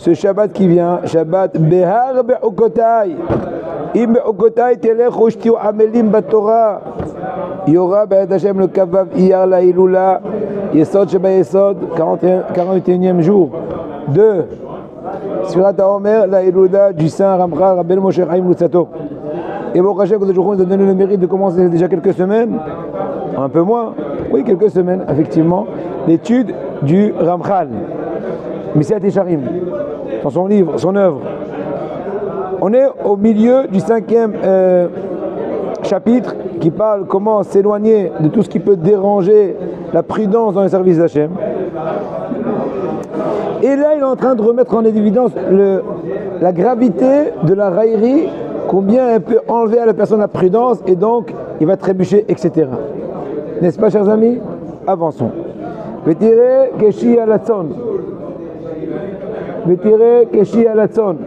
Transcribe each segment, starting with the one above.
ce Shabbat qui vient, Shabbat Behar Be'ukotai. Im Be'ukotai telech ushtiu amelim batorah. Il y aura Be'ez Hashem le Kavav Iyar la Ilula, Yesod Sheba Yesod, 41e jour. 2. Sfirat HaOmer, la Ilula du Saint Ramchal Rabbeinu Moshe Chaim Lutzatto. Et Baruch Hashem, que nous a donné le mérite de commencer déjà quelques semaines, un peu moins, oui, quelques semaines, effectivement, l'étude du Ramchal, Messiat Yesharim, dans son livre, son œuvre. On est au milieu du 5e chapitre qui parle comment s'éloigner de tout ce qui peut déranger la prudence dans le service d'Hachem. Et là, il est en train de remettre en évidence la gravité de la raillerie, combien elle peut enlever à la personne la prudence, et donc il va trébucher, etc. N'est-ce pas, chers amis? Avançons. Vetiré keshi alatson. Vetiré keshi alatson.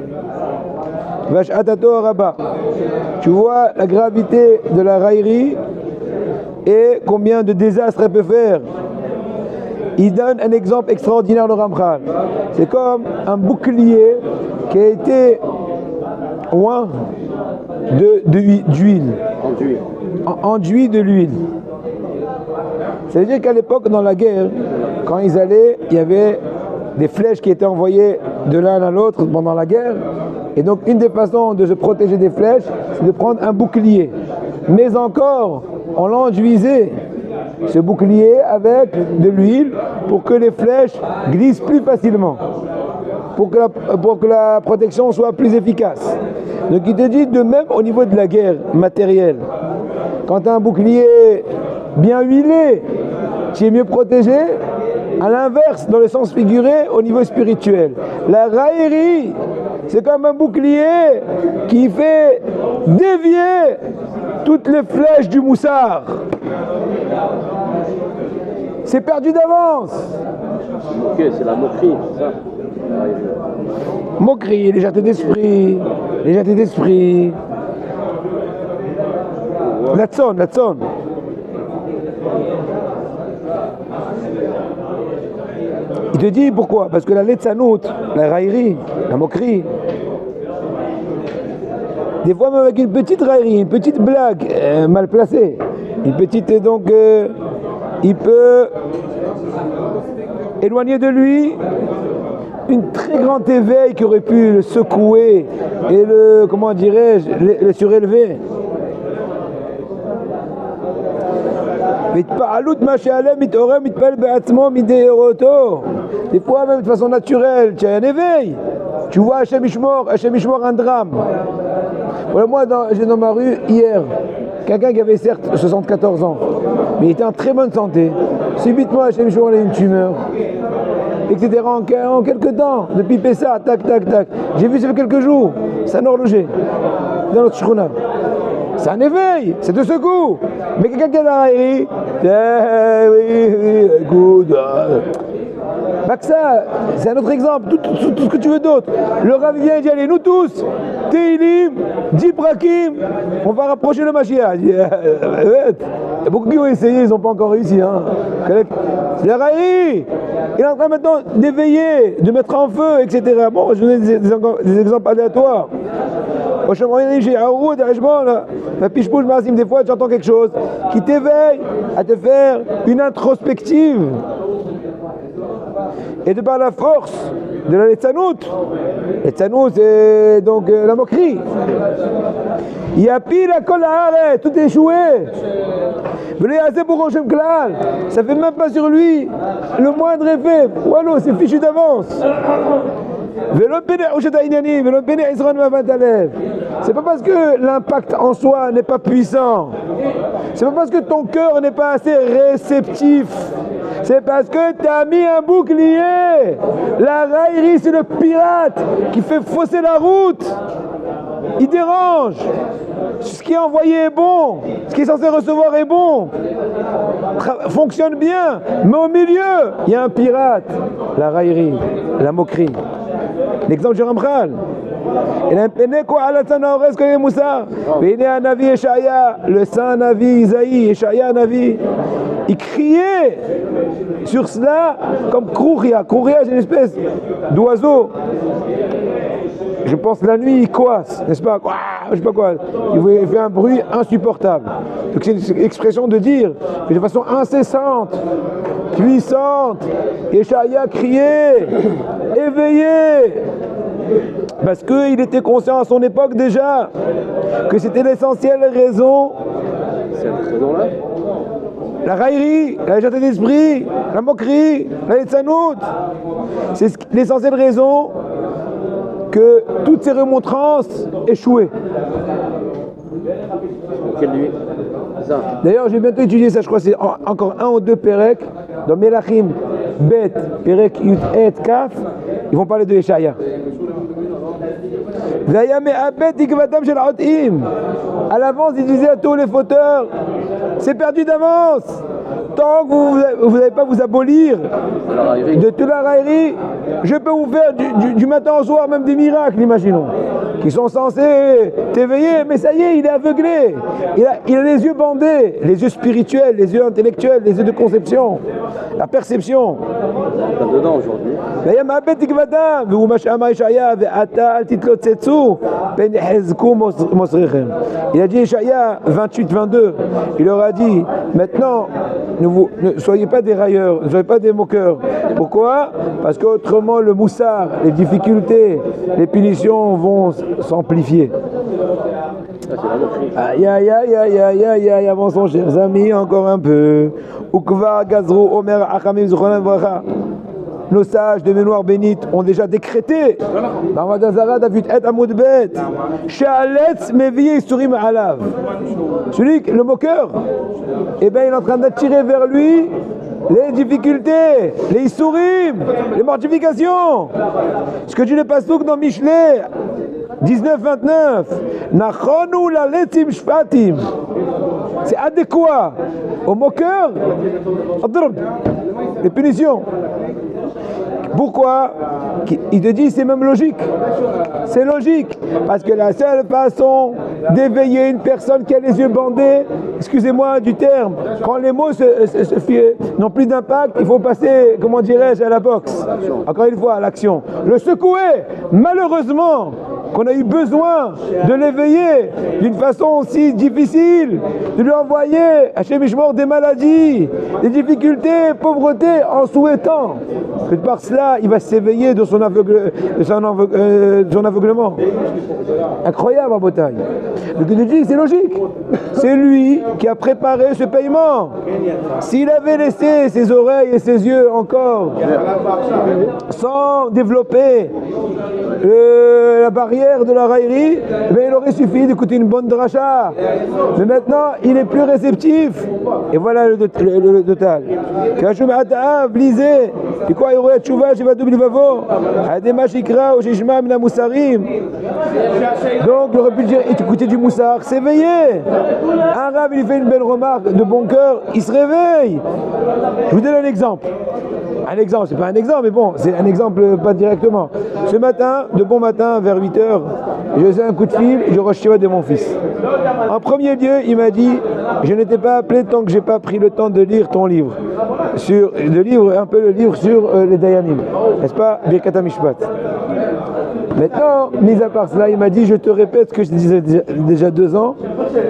Vash'atato rabba. Tu vois la gravité de la raillerie et combien de désastres elle peut faire. Il donne un exemple extraordinaire, le Ramchal. C'est comme un bouclier qui a été oint d'huile. Enduit de l'huile. Ça veut dire qu'à l'époque, dans la guerre, quand ils allaient, il y avait des flèches qui étaient envoyées de l'un à l'autre pendant la guerre. Et donc, une des façons de se protéger des flèches, c'est de prendre un bouclier. Mais encore, on l'enduisait, ce bouclier, avec de l'huile pour que les flèches glissent plus facilement, pour que la protection soit plus efficace. Donc, il te dit de même au niveau de la guerre matérielle. Quand tu as un bouclier bien huilé, tu es mieux protégé. À l'inverse, dans le sens figuré, au niveau spirituel. La raillerie, c'est comme un bouclier qui fait dévier toutes les flèches du moussard. C'est perdu d'avance. Ok, c'est la moquerie, c'est ça. Moquerie, légèreté d'esprit, légèreté d'esprit. La tzon. Il te dit pourquoi? Parce que la letzanout, la raillerie, la moquerie, des fois même avec une petite raillerie, une petite blague mal placée, une petite, donc il peut éloigner de lui une très grande éveil qui aurait pu le secouer et le, comment dirais-je, le surélever. Des fois même de façon naturelle, tu as un éveil. Tu vois Hachem Ishmor un drame. Voilà, moi j'ai dans ma rue hier quelqu'un qui avait certes 74 ans, mais il était en très bonne santé. Subitement Hachem Ishmor a une tumeur, etc. En quelques temps, depuis Pessa, tac. J'ai vu ça fait quelques jours, c'est un horloger dans notre shkuna. C'est un éveil, c'est de secours. Mais quelqu'un qui a la raillerie, oui, écoute. Bah que ça, c'est un autre exemple, tout ce que tu veux d'autre. Le Rav vient et dit, allez, nous tous, Teilim, 10 brakim, on va rapprocher le Mashiach. Il y a beaucoup qui ont essayé, ils n'ont pas encore réussi. Hein. C'est la raillerie. Il est en train maintenant d'éveiller, de mettre en feu, etc. Bon, je vais donner des exemples aléatoires. Des fois tu entends quelque chose qui t'éveille à te faire une introspective, et de par la force de la letzanout, c'est donc la moquerie. Il y a pile à kol haaretz, tout est échoué. Ça fait même pas sur lui le moindre effet. Voilà, c'est fichu d'avance. C'est pas parce que l'impact en soi n'est pas puissant, c'est pas parce que ton cœur n'est pas assez réceptif, c'est parce que tu as mis un bouclier. La raillerie, c'est le pirate qui fait fausser la route, il dérange. Ce qui est envoyé est bon, ce qui est censé recevoir est bon, fonctionne bien, mais au milieu il y a un pirate, la raillerie, la moquerie. L'exemple du Ramchal. Le saint Navi Isaïe, Yeshaya Navi, il criait sur cela comme Krouria. Krouria, c'est une espèce d'oiseau. Je pense la nuit, il coasse, n'est-ce pas? Je sais pas quoi. Il fait un bruit insupportable. Donc c'est une expression de dire que de façon incessante, puissante, Échaïa criait, éveillé. Parce qu'il était conscient à son époque déjà que c'était l'essentielle raison. C'est cette raison-là. La raillerie, la légèreté d'esprit, la moquerie, la litzanout. C'est l'essentielle raison que toutes ces remontrances échouaient. Quelle nuit? Ça. D'ailleurs, j'ai bientôt étudié ça, je crois que c'est encore un ou deux Pérec, dans Melachim, Bet, Pérec, Yut, Et, Kaf, ils vont parler de Échaïa. À l'avance, il disait à tous les fauteurs, c'est perdu d'avance. Tant que vous n'allez pas vous abolir de toute la raillerie, je peux vous faire du matin au soir même des miracles, imaginons, qui sont censés t'éveiller, mais ça y est, il est aveuglé. Il a les yeux bandés, les yeux spirituels, les yeux intellectuels, les yeux de conception, la perception. Pas dedans aujourd'hui. Il a dit Échaïa 28-22, il leur a dit, maintenant, ne soyez pas des railleurs, ne soyez pas des moqueurs. Pourquoi? Parce qu'autrement le moussard, les difficultés, les punitions vont s'amplifier. Aïe aïe aïe aïe aïe aïe aïe, avançons chers amis, encore un peu. Ukva Gazrou Omer Achamim Zuchonan Bracha. Nos sages de mémoire bénite ont déjà décrété dans Vadazara David et Amoudbet Sha'aletz Meviye Isurim Alav. Celui, le moqueur, eh bien, il est en train d'attirer vers lui les difficultés, les Isurim, les mortifications. Ce que dit le Passouk dans Michelet 19-29, Nachonu la letzim shpatim. C'est adéquat au moqueur, les punitions. Pourquoi? Il te dit c'est même logique. C'est logique. Parce que la seule façon d'éveiller une personne qui a les yeux bandés, excusez-moi du terme, quand les mots n'ont plus d'impact, il faut passer, comment dirais-je, à la boxe. Encore une fois, à l'action. Le secouer, malheureusement, qu'on a eu besoin de l'éveiller d'une façon aussi difficile, de lui envoyer à chez Mishmor des maladies, des difficultés, pauvreté, en souhaitant que par cela, il va s'éveiller de son aveuglement. Incroyable en bataille. Donc il dit, c'est logique. C'est lui qui a préparé ce paiement. S'il avait laissé ses oreilles et ses yeux encore sans développer la barrière de la raillerie, il aurait suffi d'écouter une bonne dracha. Mais maintenant, il est plus réceptif. Et voilà le total. Lisez. Et quoi, il aurait tchouva, j'ai pas double vavo. Adema shikra, ojishma, mina moussarim. Donc, il aurait pu dire, écoutez du moussar, s'éveiller. Un rab, il fait une belle remarque de bon cœur, il se réveille. Je vous donne un exemple. Un exemple, c'est pas un exemple, mais bon, c'est un exemple pas directement. Ce matin, de bon matin, vers 8h, je faisais un coup de fil, je reçois de mon fils. En premier lieu, il m'a dit, je n'étais pas appelé tant que j'ai pas pris le temps de lire ton livre. Un peu le livre sur les Dayanim. N'est-ce pas, Birkat HaMishpat. Maintenant, mis à part cela, il m'a dit, je te répète ce que je disais déjà 2 ans,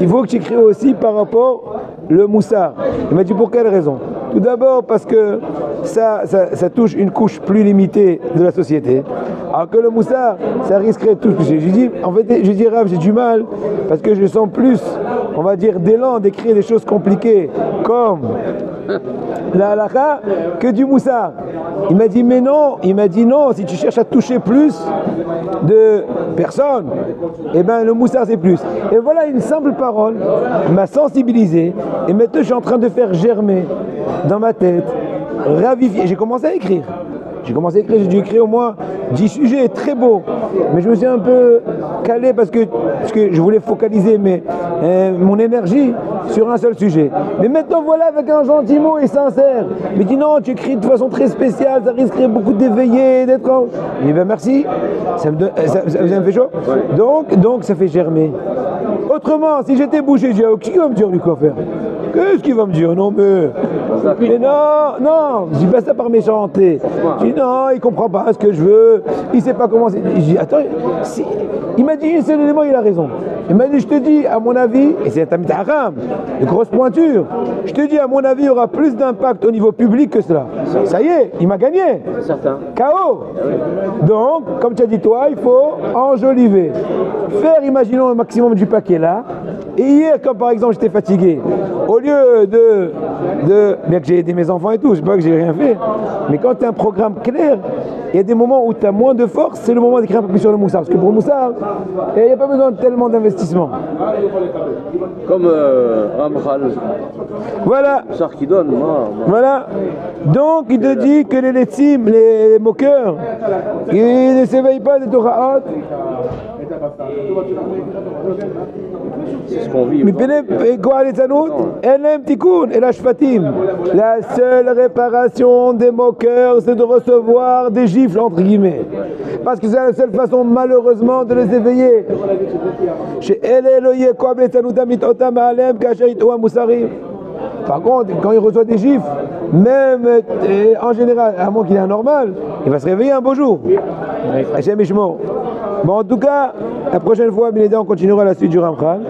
il faut que tu écrives aussi par rapport le moussard. Il m'a dit, pour quelle raison? Tout d'abord parce que ça touche une couche plus limitée de la société. Alors que le moussard, ça risquerait de toucher. Je dis Rav, j'ai du mal parce que je sens plus, on va dire, d'élan d'écrire des choses compliquées comme la halakha que du moussard. Il m'a dit mais non, si tu cherches à toucher plus de personnes, eh bien le moussard c'est plus. Et voilà une simple parole m'a sensibilisé et maintenant je suis en train de faire germer dans ma tête, ravifier. J'ai commencé à écrire, j'ai dû écrire au moins 10 sujets très beaux, mais je me suis un peu calé parce que je voulais focaliser mon énergie sur un seul sujet. Mais maintenant voilà, avec un gentil mot et sincère, mais dis non, tu écris de façon très spéciale, ça risquerait beaucoup d'éveiller, d'être comme... Je dis ben merci, ça me fait chaud. Donc ça fait germer. Autrement, si j'étais bouché, je dis qui va me dire du quoi faire? Qu'est-ce qu'il va me dire? Non mais Mais non, je dis pas ça par méchanceté. Je dis non, il comprend pas ce que je veux, il sait pas comment c'est. Je dis attends, il m'a dit un seul élément, il a raison. Il m'a dit, je te dis, à mon avis, et c'est un tamid haram, de grosse pointure, je te dis, à mon avis, il y aura plus d'impact au niveau public que cela. Ça y est, il m'a gagné. Certain. KO. Donc, comme tu as dit toi, il faut enjoliver. Faire, imaginons, le maximum du paquet là. Et hier, comme par exemple j'étais fatigué, au lieu bien que j'ai aidé mes enfants et tout, je sais pas que j'ai rien fait, mais quand tu as un programme clair, il y a des moments où tu as moins de force, c'est le moment d'écrire un peu plus sur le moussard. Parce que pour le moussard, il n'y a pas besoin de tellement d'investissement. Comme Ramchal. Voilà. Moussard qui donne, moi. Voilà. Donc il te dit que les letzim, les moqueurs, ils ne s'éveillent pas des Torahot. C'est ce qu'on vit. La seule réparation des moqueurs, c'est de recevoir des gifles, entre guillemets. Parce que c'est la seule façon, malheureusement, de les éveiller. Par contre, quand il reçoit des gifles, même en général, à moins qu'il est anormal, il va se réveiller un beau jour. Bon, en tout cas, la prochaine fois, on continuera la suite du Ramchal.